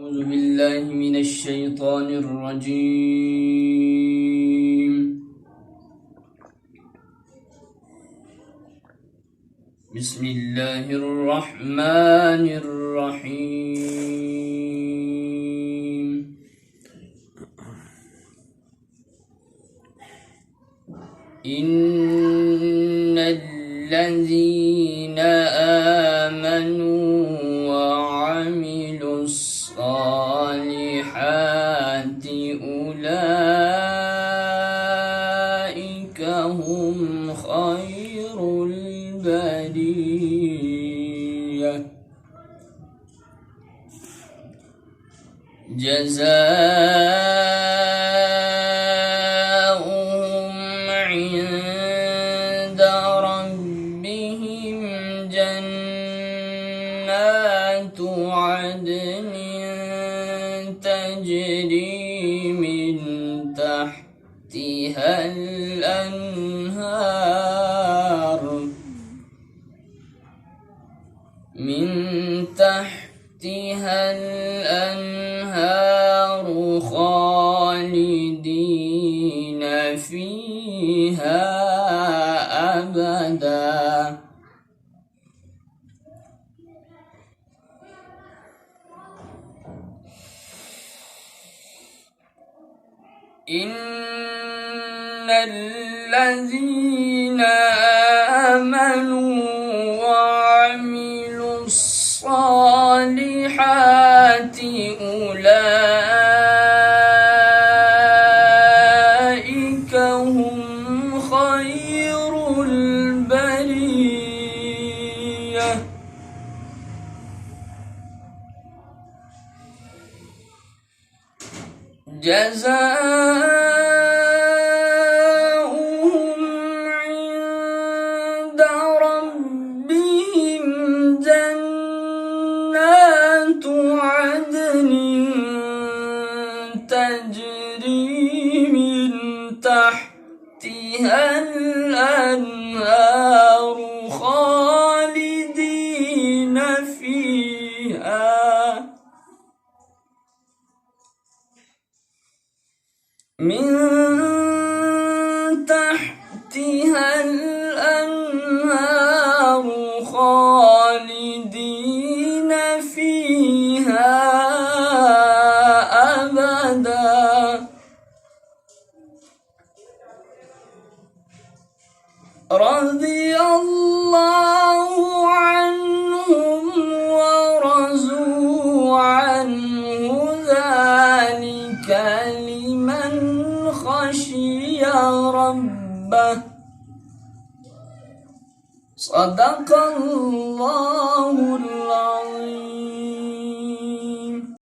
أعوذ بالله من الشيطان الرجيم. بسم الله الرحمن الرحيم. إن الذين آمنوا وعملوا الصالحات أولئك هم خير البرية جزاؤهم عند ربهم جنات عدن تجري من تحتها الأنهار خالدين فيها أبدا. إن الذين آمنوا وعملوا الصالحات أولئك هم خير البرية جزاؤهم عند ربهم جنات عدن تجري من تحتها الأنهار خالدين فيها من تحتها الأنهار خالدين فيها أبدا. رضي الله عنهم ورضوا عنه ذلك لمن خشي ربه. صدق الله